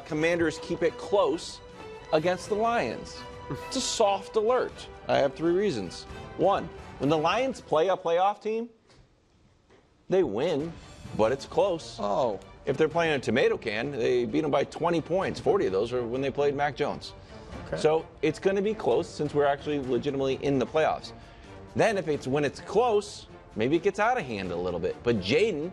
Commanders keep it close against the Lions? It's a soft alert. I have 3 reasons. 1, when the Lions play a playoff team, they win, but it's close. Oh. If they're playing a tomato can, they beat them by 20 points. 40 of those are when they played Mac Jones. Okay. So it's going to be close since we're actually legitimately in the playoffs. Then when it's close, maybe it gets out of hand a little bit. But Jaden,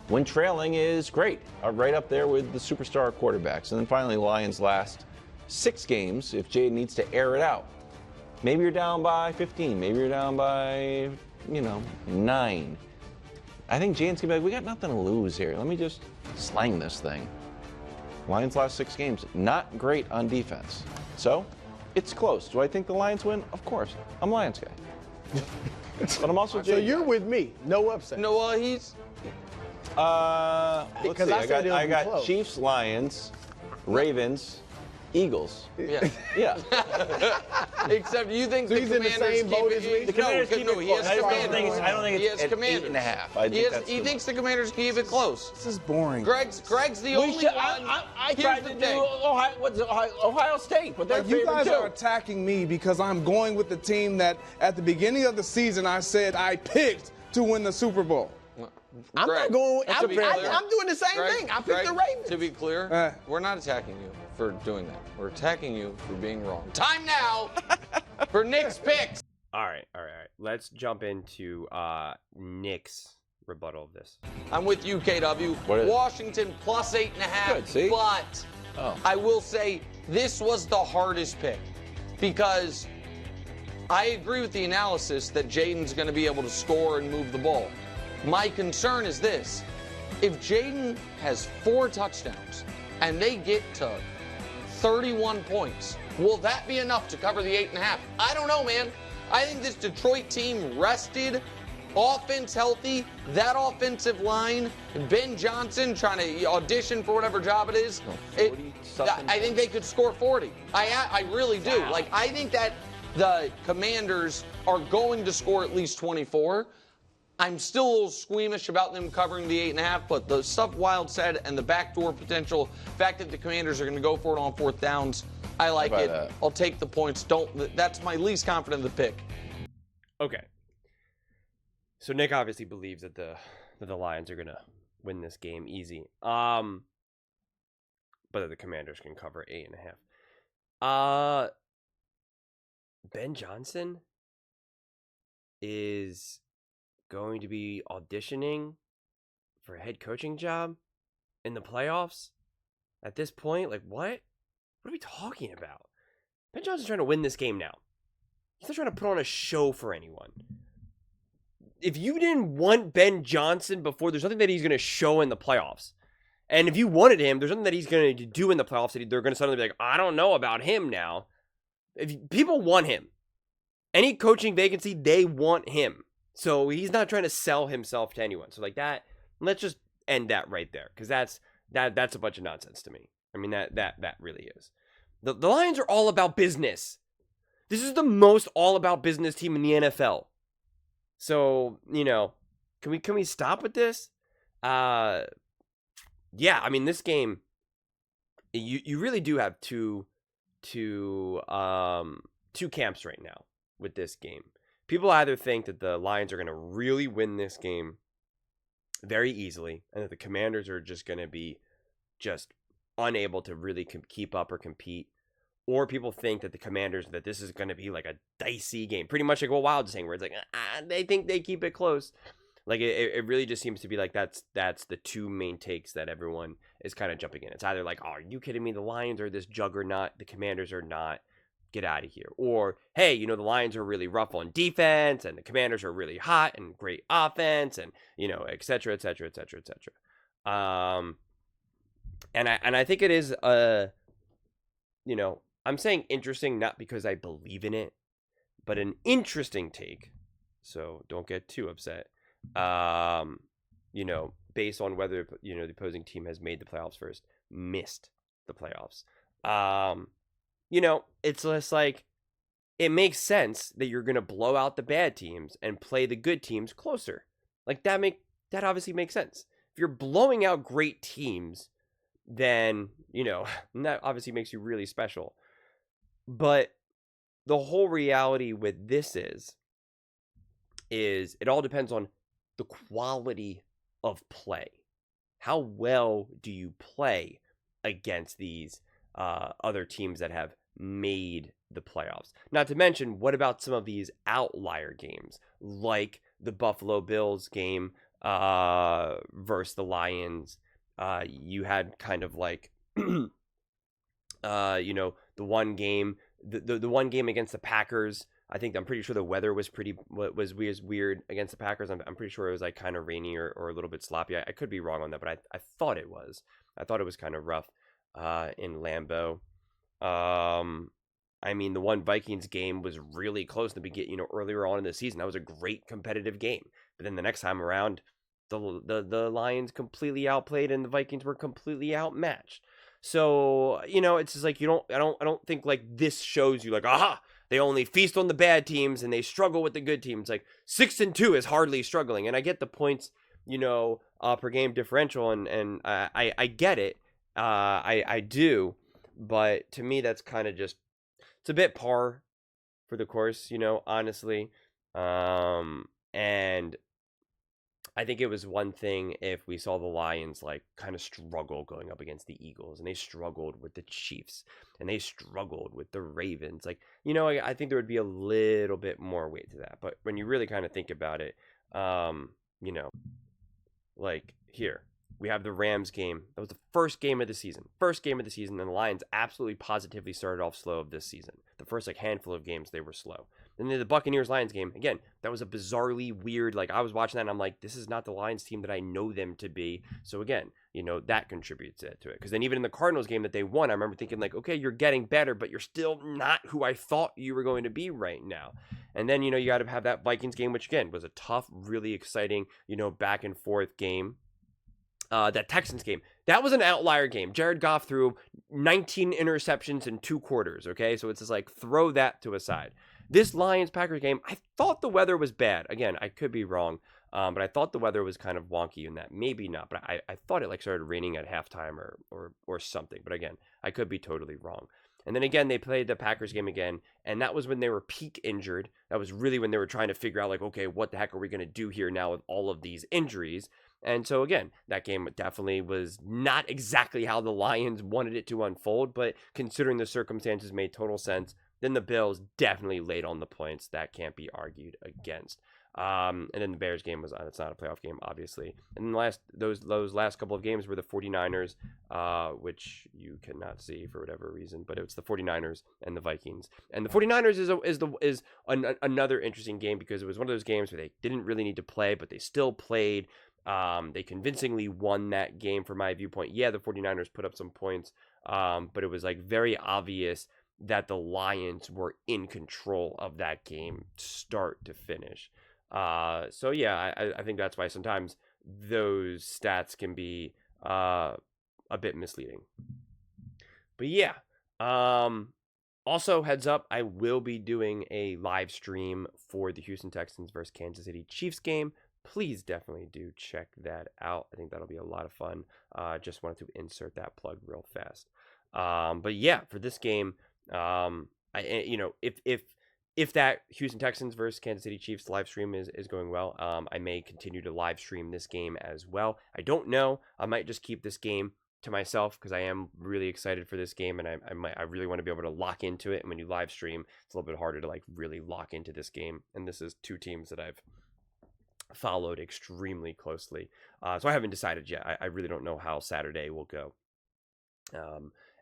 when trailing, is great. Right up there with the superstar quarterbacks. And then finally, Lions last 6 games if Jaden needs to air it out. Maybe you're down by 15. Maybe you're down by, 9. I think Jaden's going to be like, we got nothing to lose here. Let me just slang this thing. Lions last 6 games, not great on defense. So, it's close. Do I think the Lions win? Of course. I'm a Lions guy. But I'm also Jaden. So you're with me. No upset. No, he's... Let's Because see. I I got close. Chiefs, Lions, Ravens, Eagles. Yeah. Yeah. Except you think So the he's in the Commanders same keep boat it. as me? The Commanders keep it he has close. Commanders. I don't think He it's has at Commanders. 8.5. I think He thinks the Commanders keep it close. This is boring. Greg's the only one. I Here's tried the to do thing. Ohio State, but they're Like, you favored guys too. are attacking me because I'm going with the team that at the beginning of the season I said I picked to win the Super Bowl. I'm Greg, not going. to I'm be clear- doing the same Greg, thing. I picked Greg, the Ravens. To be clear, we're not attacking you for doing that. We're attacking you for being wrong. Time now for Nick's picks. All right. Let's jump into Nick's rebuttal of this. I'm with you, KW. What is it? Washington plus 8.5. Good, see? But Oh. I will say this was the hardest pick because I agree with the analysis that Jaden's going to be able to score and move the ball. My concern is this. If Jaden has 4 touchdowns and they get to 31 points, will that be enough to cover the 8.5? I don't know, man. I think this Detroit team rested, offense healthy, that offensive line, Ben Johnson trying to audition for whatever job it is. I think they could score 40. I really do. Wow. Like, I think that the Commanders are going to score at least 24. I'm still a little squeamish about them covering the 8.5, but the stuff Wild said and the backdoor potential fact that the Commanders are going to go for it on 4th downs, I like it. that? I'll take the points. That's my least confident of the pick. Okay. So Nick obviously believes that the Lions are gonna win this game easy. But that the Commanders can cover 8.5. Ben Johnson is going to be auditioning for a head coaching job in the playoffs at this point. Like, what? What are we talking about? Ben Johnson's trying to win this game now. He's not trying to put on a show for anyone. If you didn't want Ben Johnson before, there's nothing that he's going to show in the playoffs. And if you wanted him, there's nothing that he's going to do in the playoffs that they're going to suddenly be like, I don't know about him now. People want him. Any coaching vacancy, they want him. So he's not trying to sell himself to anyone. So like that, let's just end that right there, because that's a bunch of nonsense to me. I mean that really is. The Lions are all about business. This is the most all about business team in the NFL. So can we stop with this? Yeah, I mean this game, you really do have two camps right now with this game. People either think that the Lions are going to really win this game very easily, and that the Commanders are just going to be just unable to really keep up or compete. Or people think that the Commanders, that this is going to be like a dicey game. Pretty much like what Wild's saying, where it's like, they think they keep it close. Like, it really just seems to be like that's the 2 main takes that everyone is kind of jumping in. It's either like, oh, are you kidding me? The Lions are this juggernaut. The Commanders are not. Get out of here. Or, hey, the Lions are really rough on defense, and the Commanders are really hot and great offense, and, et cetera, et cetera, et cetera, et cetera. And I think it is, I'm saying interesting not because I believe in it, but an interesting take. So don't get too upset. Based on whether, the opposing team has made the playoffs first, missed the playoffs. It's just like, it makes sense that you're going to blow out the bad teams and play the good teams closer. Like, that obviously makes sense. If you're blowing out great teams, then, you know, and that obviously makes you really special. But the whole reality with this is it all depends on the quality of play. How well do you play against these other teams that have made the playoffs? Not to mention, what about some of these outlier games, like the Buffalo Bills game versus the Lions? You had kind of like, you know, the one game, the one game against the Packers. I'm pretty sure the weather was weird against the Packers. I'm pretty sure it was like kind of rainy or a little bit sloppy. I could be wrong on that, but I thought it was. I thought it was kind of rough in Lambeau. I mean, the one Vikings game was really close in the beginning, you know, earlier on in the season. That was a great competitive game. But then the next time around, the Lions completely outplayed and the Vikings were completely outmatched. So, you know, it's just like I don't think like this shows you like, aha, they only feast on the bad teams and they struggle with the good teams. Like 6-2 is hardly struggling. And I get the points, you know, per game differential, and I get it. I do. But to me, that's kind of just, it's a bit par for the course, you know, honestly. And I think it was one thing if we saw the Lions like kind of struggle going up against the Eagles, and they struggled with the Chiefs, and they struggled with the Ravens. Like, you know, I think there would be a little bit more weight to that. But when you really kind of think about it, you know, like here, we have the Rams game. That was the first game of the season. And the Lions absolutely positively started off slow of this season. The first like handful of games, they were slow. Then the Buccaneers-Lions game, again, that was a bizarrely weird, like I was watching that and I'm like, this is not the Lions team that I know them to be. So again, you know, that contributes to it. Because then even in the Cardinals game that they won, I remember thinking like, okay, you're getting better, but you're still not who I thought you were going to be right now. And then, you know, you got to have that Vikings game, which again was a tough, really exciting, you know, back and forth game. That Texans game, that was an outlier game. Jared Goff threw 19 interceptions in 2 quarters, okay? So it's just like, throw that to a side. This Lions-Packers game, I thought the weather was bad. Again, I could be wrong, but I thought the weather was kind of wonky in that. Maybe not, but I thought it like started raining at halftime or something. But again, I could be totally wrong. And then again, they played the Packers game again, and that was when they were peak injured. That was really when they were trying to figure out, like, okay, what the heck are we going to do here now with all of these injuries? And so again, that game definitely was not exactly how the Lions wanted it to unfold, but considering the circumstances made total sense. Then the Bills definitely laid on the points. That can't be argued against. And then the Bears game was, it's not a playoff game, obviously. And then those last couple of games were the 49ers, which you cannot see for whatever reason, but it's the 49ers and the Vikings. And the 49ers is another interesting game because it was one of those games where they didn't really need to play, but they still played. They convincingly won that game from my viewpoint. Yeah, the 49ers put up some points, but it was like very obvious that the Lions were in control of that game start to finish. So yeah, I think that's why sometimes those stats can be a bit misleading. But yeah, also heads up, I will be doing a live stream for the Houston Texans versus Kansas City Chiefs game. Please definitely do check that out. I think that'll be a lot of fun. Just wanted to insert that plug real fast. But yeah, for this game, you know, if that Houston Texans versus Kansas City Chiefs live stream is going well, I may continue to live stream this game as well. I don't know. I might just keep this game to myself because I am really excited for this game, and I really want to be able to lock into it. And when you live stream, it's a little bit harder to like really lock into this game. And this is 2 teams that I've followed extremely closely. So I haven't decided yet. I really don't know how Saturday will go.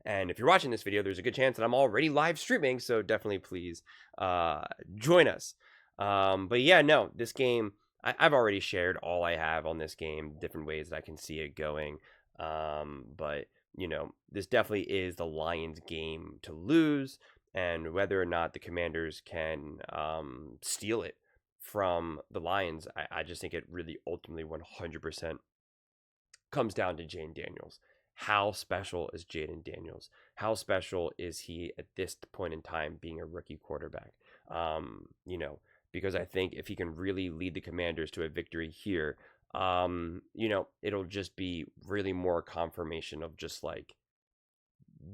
And if you're watching this video, there's a good chance that I'm already live streaming, so definitely please join us. But yeah, no, this game, I've already shared all I have on this game, different ways that I can see it going. But, you know, this definitely is the Lions game to lose, and whether or not the Commanders can steal it from the Lions, I just think it really ultimately 100% comes down to Jayden Daniels. How special is Jayden Daniels? How special is he at this point in time being a rookie quarterback? You know, because I think if he can really lead the Commanders to a victory here, you know, it'll just be really more confirmation of just like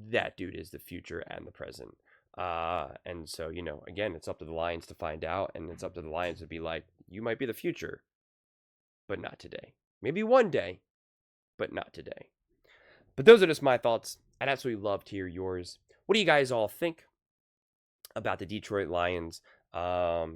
that dude is the future and the present. And so, you know, again, it's up to the Lions to find out, and it's up to the Lions to be like, you might be the future, but not today. Maybe one day, but not today. But those are just my thoughts. I'd absolutely love to hear yours. What do you guys all think about the Detroit Lions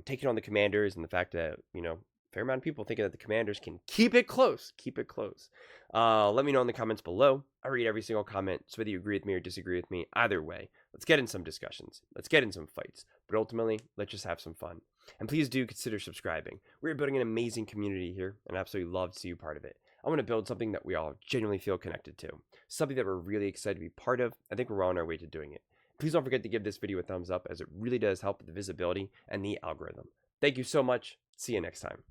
taking on the Commanders, and the fact that, you know, a fair amount of people thinking that the Commanders can keep it close. Keep it close. Let me know in the comments below. I read every single comment, so whether you agree with me or disagree with me, either way, let's get in some discussions. Let's get in some fights. But ultimately, let's just have some fun. And please do consider subscribing. We're building an amazing community here, and I absolutely love to see you part of it. I want to build something that we all genuinely feel connected to. Something that we're really excited to be part of. I think we're on our way to doing it. Please don't forget to give this video a thumbs up, as it really does help with the visibility and the algorithm. Thank you so much. See you next time.